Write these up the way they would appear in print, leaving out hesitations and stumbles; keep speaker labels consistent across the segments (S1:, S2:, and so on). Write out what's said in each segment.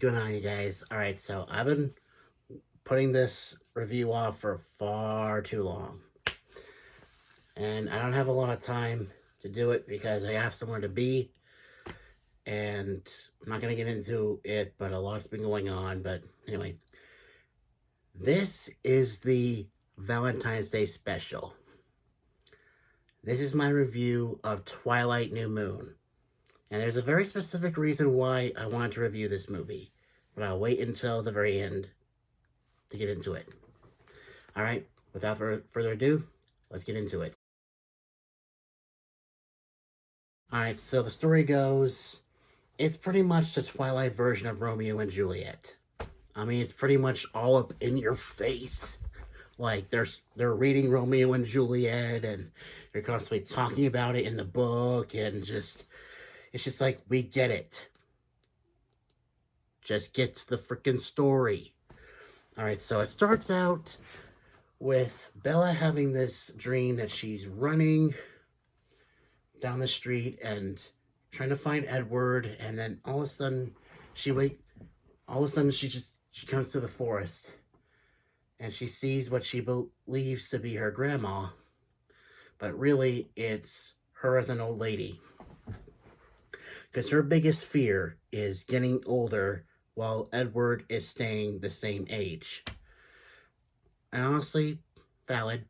S1: going on, you guys? Alright, so I've been putting this review off for far too long. And I don't have a lot of time to do it because I have somewhere to be. And I'm not going to get into it, but a lot's been going on. But anyway, this is the Valentine's Day special. This is my review of Twilight New Moon. And there's a very specific reason why I wanted to review this movie. But I'll wait until the very end to get into it. Alright, without further ado, let's get into it. Alright, so the story goes, it's pretty much the Twilight version of Romeo and Juliet. I mean, it's pretty much all up in your face. Like, they're reading Romeo and Juliet, and they're constantly talking about it in the book, and it's just like, we get it. Just get to the freaking story. Alright, so it starts out with Bella having this dream that she's running down the street and trying to find Edward, and then all of a sudden she comes to the forest and she sees what she believes to be her grandma, but really it's her as an old lady. Because her biggest fear is getting older while Edward is staying the same age. And honestly, valid.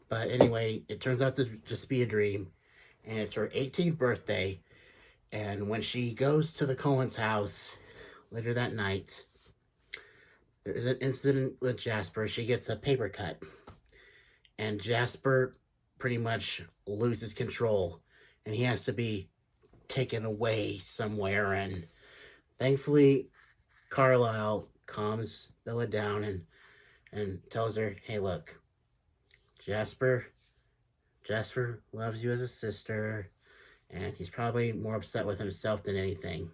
S1: But anyway, it turns out to just be a dream. And it's her 18th birthday. And when she goes to the Cohen's house later that night, there's an incident with Jasper. She gets a paper cut. And Jasper pretty much loses control. And he has to be taken away somewhere. And thankfully, Carlisle calms Bella down and tells her, hey, look, Jasper loves you as a sister, and he's probably more upset with himself than anything.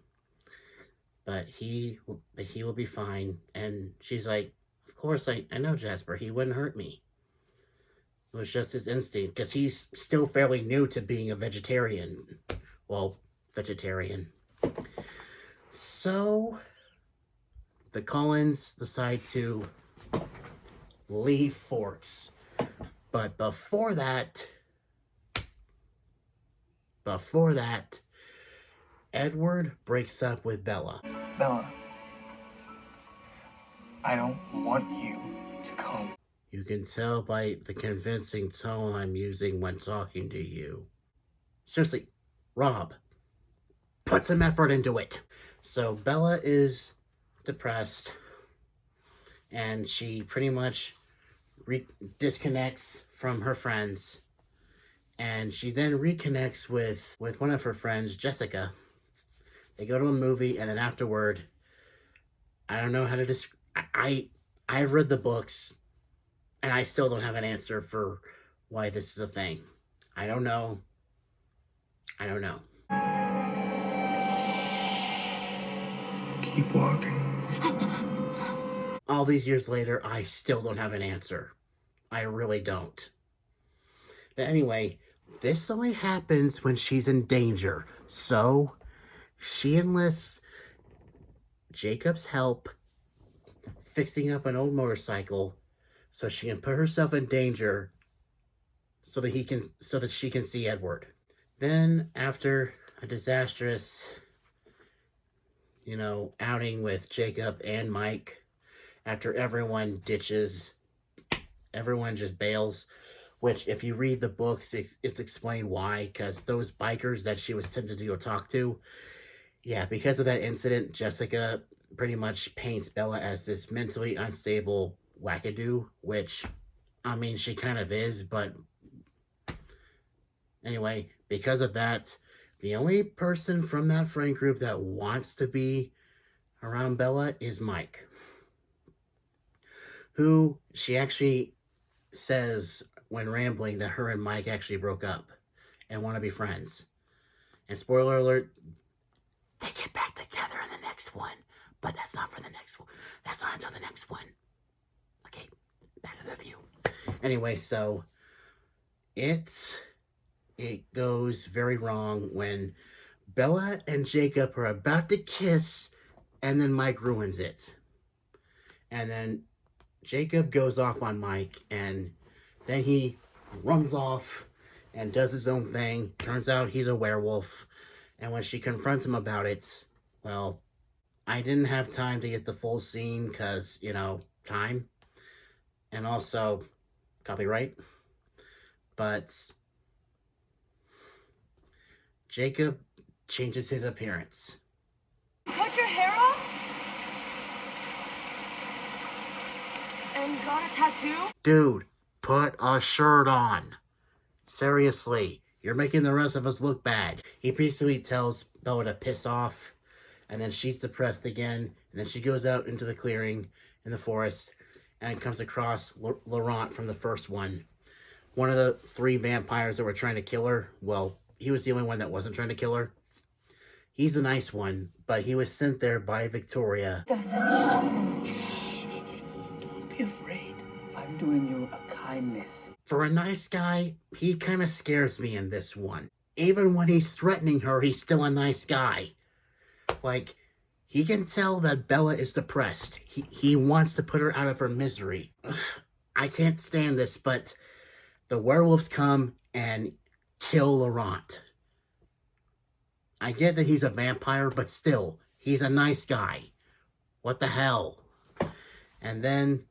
S1: But he will be fine. And she's like, of course, I know Jasper. He wouldn't hurt me. It was just his instinct, because he's still fairly new to being a vegetarian. Well, vegetarian. So the Collins decide to leave Forks. But before that, Edward breaks up with Bella.
S2: Bella, I don't want you to come.
S1: You can tell by the convincing tone I'm using when talking to you. Seriously, Rob, put some effort into it. So Bella is depressed, and she pretty much disconnects from her friends, and she then reconnects with one of her friends, Jessica. They go to a movie, and then afterward, I don't know how to describe. I've read the books, and I still don't have an answer for why this is a thing. I don't know.
S2: Keep walking.
S1: All these years later, I still don't have an answer. I really don't. But anyway, this only happens when she's in danger. So she enlists Jacob's help fixing up an old motorcycle so she can put herself in danger so that she can see Edward. Then after a disastrous, outing with Jacob and Mike, after everyone just bails, which if you read the books, it's explained why, because those bikers that she was tempted to go talk to, yeah, because of that incident, Jessica pretty much paints Bella as this mentally unstable wackadoo, which, I mean, she kind of is, but anyway, because of that, the only person from that friend group that wants to be around Bella is Mike, who she actually says when rambling that her and Mike actually broke up and want to be friends. And spoiler alert, they get back together in the next one, but that's not for the next one. That's not until the next one. Okay, back to the review. Anyway, so it goes very wrong when Bella and Jacob are about to kiss, and then Mike ruins it. And then Jacob goes off on Mike, and then he runs off and does his own thing. Turns out he's a werewolf. And when she confronts him about it, well, I didn't have time to get the full scene because, time. And also, copyright. But Jacob changes his appearance.
S3: Cut your hair off? And got a tattoo?
S1: Dude, put a shirt on. Seriously, you're making the rest of us look bad. He basically tells Bella to piss off, and then she's depressed again, and then she goes out into the clearing in the forest and comes across Laurent from the first one. One of the 3 vampires that were trying to kill her. Well, he was the only one that wasn't trying to kill her. He's the nice one, but he was sent there by Victoria.
S2: Don't be afraid. I'm doing you a kindness.
S1: For a nice guy, he kind of scares me in this one. Even when he's threatening her, he's still a nice guy. Like, he can tell that Bella is depressed. He wants to put her out of her misery. I can't stand this, but the werewolves come and kill Laurent. I get that he's a vampire, but still, he's a nice guy. What the hell? And then,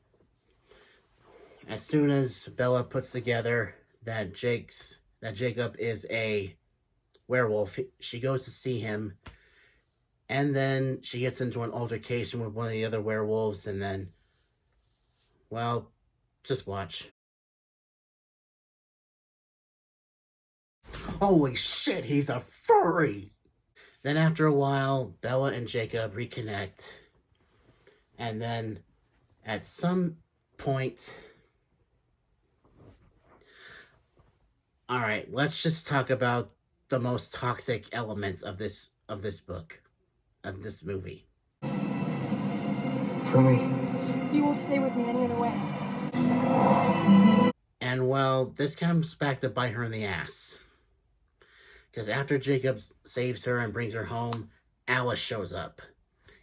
S1: as soon as Bella puts together that Jacob is a werewolf, she goes to see him, and then she gets into an altercation with one of the other werewolves, and then, well, just watch. Holy shit, he's a furry! Then after a while, Bella and Jacob reconnect, and then at some point... Alright, let's just talk about the most toxic elements of this book, of this movie.
S2: For me.
S3: You won't stay with me any other way.
S1: And well, this comes back to bite her in the ass. Because after Jacob saves her and brings her home, Alice shows up.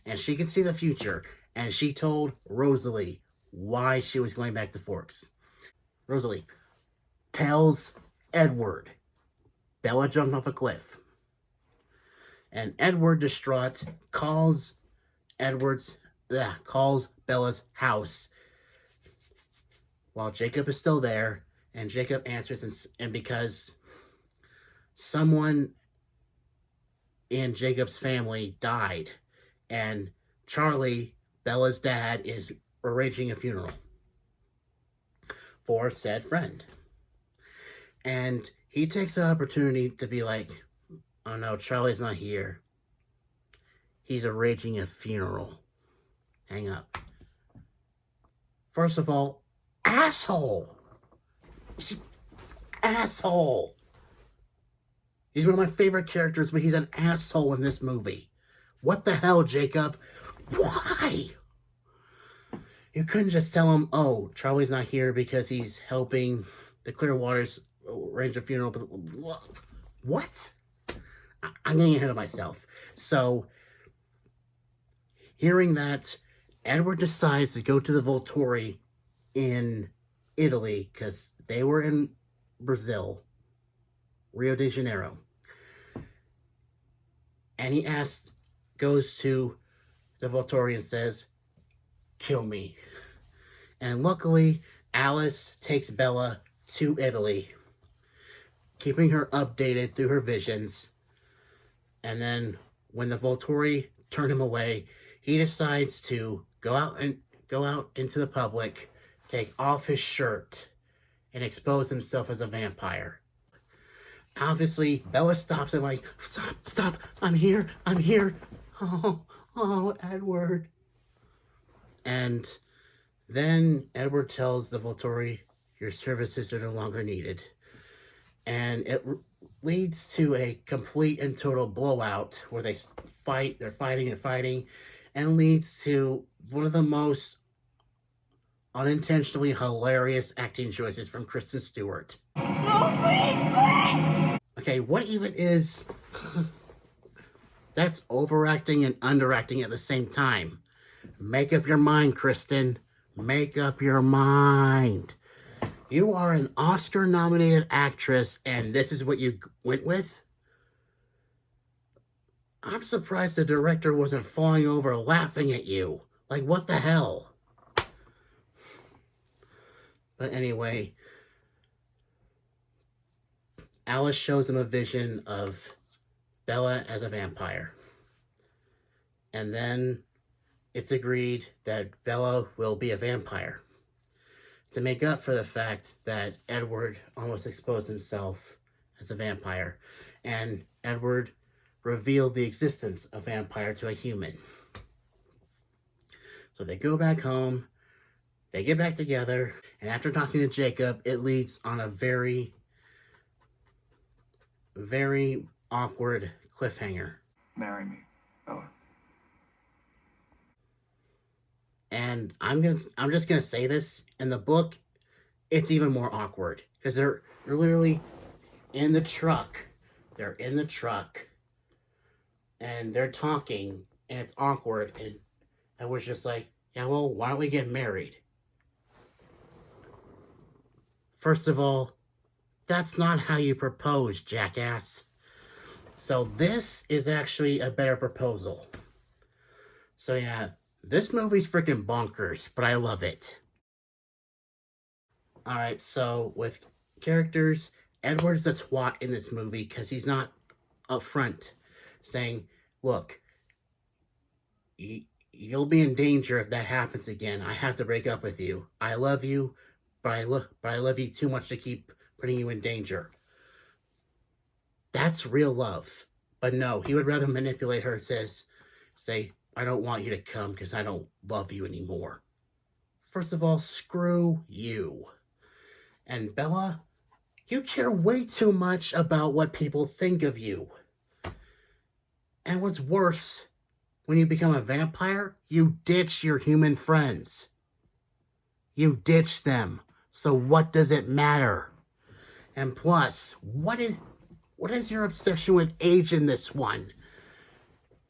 S1: And she can see the future. And she told Rosalie why she was going back to Forks. Rosalie tells Edward Bella jumped off a cliff. And Edward, distraught, calls Bella's house while Jacob is still there. And Jacob answers, and because someone in Jacob's family died, and Charlie, Bella's dad, is arranging a funeral for said friend. And he takes the opportunity to be like, oh no, Charlie's not here. He's arranging a funeral. Hang up. First of all, asshole. Asshole. He's one of my favorite characters, but he's an asshole in this movie. What the hell, Jacob? Why? You couldn't just tell him, oh, Charlie's not here because he's helping the Clearwaters arrange a funeral. What? I'm getting ahead of myself. So, hearing that, Edward decides to go to the Volturi in Italy, because they were in Brazil, Rio de Janeiro. And he goes to the Volturi and says, kill me. And luckily, Alice takes Bella to Italy, keeping her updated through her visions. And then when the Volturi turn him away, he decides to go out into the public, take off his shirt, and expose himself as a vampire. Obviously, Bella stops him like, stop, I'm here. Oh, Edward. And then Edward tells the Volturi, your services are no longer needed. And it leads to a complete and total blowout where they're fighting, and leads to one of the most unintentionally hilarious acting choices from Kristen Stewart.
S3: No, please!
S1: Okay, what even is That's overacting and underacting at the same time. Make up your mind, Kristen. Make up your mind. You are an Oscar-nominated actress, and this is what you went with? I'm surprised the director wasn't falling over laughing at you. Like, what the hell? But anyway, Alice shows him a vision of Bella as a vampire. And then it's agreed that Bella will be a vampire to make up for the fact that Edward almost exposed himself as a vampire. And Edward revealed the existence of vampire to a human. So they go back home, they get back together, and after talking to Jacob, it leads on a very, very awkward cliffhanger.
S2: Marry me, Bella.
S1: And I'm just gonna say this, in the book, it's even more awkward. Because they're literally in the truck. They're in the truck. And they're talking, and it's awkward, and I was just like, yeah, well, why don't we get married? First of all, that's not how you propose, jackass. So this is actually a better proposal. So yeah, this movie's freaking bonkers, but I love it. Alright, so with characters, Edward's the twat in this movie because he's not upfront saying, look, you'll be in danger if that happens again. I have to break up with you. I love you, but I love you too much to keep putting you in danger. That's real love. But no, he would rather manipulate her and say, I don't want you to come because I don't love you anymore. First of all, screw you. And Bella, you care way too much about what people think of you. And what's worse, when you become a vampire, you ditch your human friends. You ditch them. So what does it matter? And plus, what is your obsession with age in this one?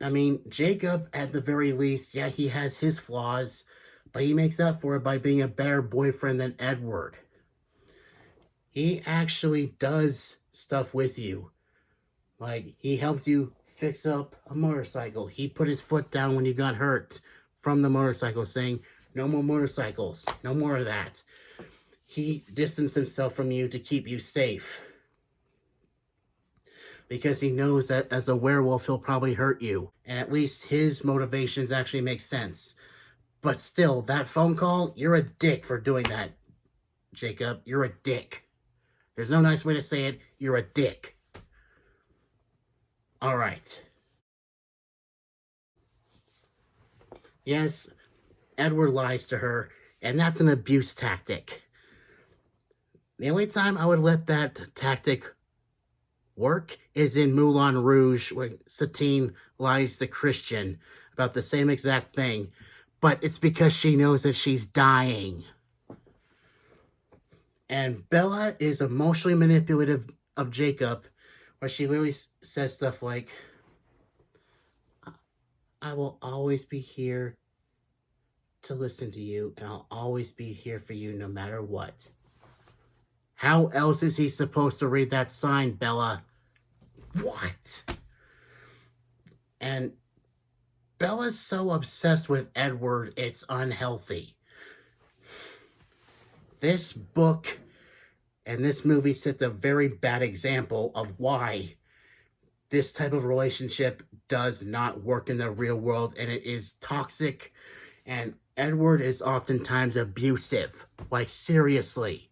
S1: I mean, Jacob, at the very least, yeah, he has his flaws, but he makes up for it by being a better boyfriend than Edward. He actually does stuff with you. Like, he helped you fix up a motorcycle. He put his foot down when you got hurt from the motorcycle, saying, no more motorcycles, no more of that. He distanced himself from you to keep you safe. Because he knows that as a werewolf, he'll probably hurt you. And at least his motivations actually make sense. But still, that phone call, you're a dick for doing that, Jacob. You're a dick. There's no nice way to say it. You're a dick. All right. Yes, Edward lies to her, and that's an abuse tactic. The only time I would let that tactic work is in Moulin Rouge, when Satine lies to Christian about the same exact thing, but it's because she knows that she's dying. And Bella is emotionally manipulative of Jacob, where she literally says stuff like, I will always be here to listen to you, and I'll always be here for you no matter what. How else is he supposed to read that sign, Bella? What? And Bella's so obsessed with Edward, it's unhealthy. This book and this movie sets a very bad example of why this type of relationship does not work in the real world, and it is toxic, and Edward is oftentimes abusive. Like, seriously.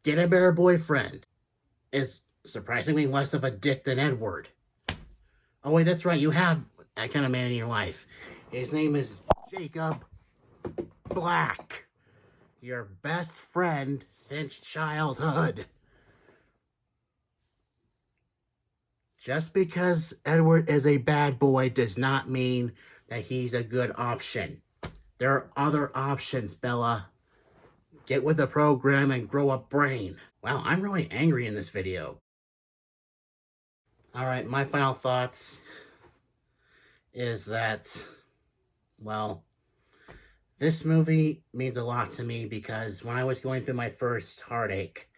S1: Get a better boyfriend. Is surprisingly less of a dick than Edward. Oh wait, that's right, you have that kind of man in your life. His name is Jacob Black. Your best friend since childhood. Just because Edward is a bad boy does not mean that he's a good option. There are other options, Bella. Get with the program and grow a brain. Wow, I'm really angry in this video. Alright, my final thoughts. is that, well, this movie means a lot to me because when I was going through my first heartache,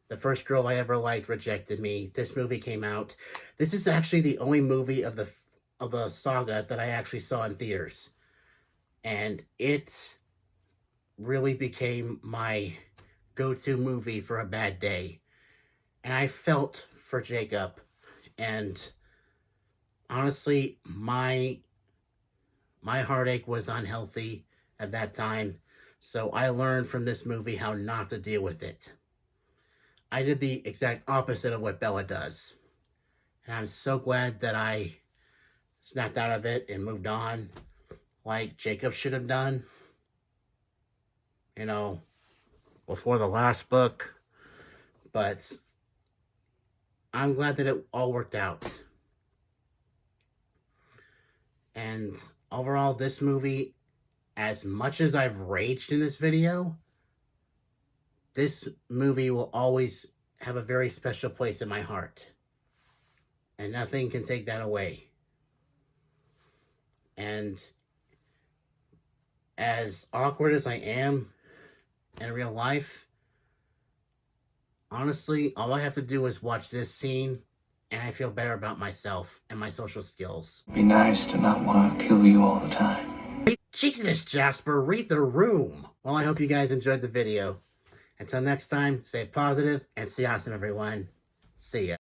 S1: the first girl I ever liked rejected me. This movie came out. This is actually the only movie of the saga that I actually saw in theaters. And it really became my go-to movie for a bad day. And I felt for Jacob. And honestly, my heartache was unhealthy at that time. So I learned from this movie how not to deal with it. I did the exact opposite of what Bella does. And I'm so glad that I snapped out of it and moved on like Jacob should have done. You know, before the last book. But I'm glad that it all worked out. And overall, this movie, as much as I've raged in this video, this movie will always have a very special place in my heart. And nothing can take that away. And as awkward as I am in real life, honestly, all I have to do is watch this scene and I feel better about myself and my social skills.
S2: It'd be nice to not want to kill you all the time.
S1: Jesus, Jasper, read the room. Well, I hope you guys enjoyed the video. Until next time, stay positive and stay awesome, everyone. See ya.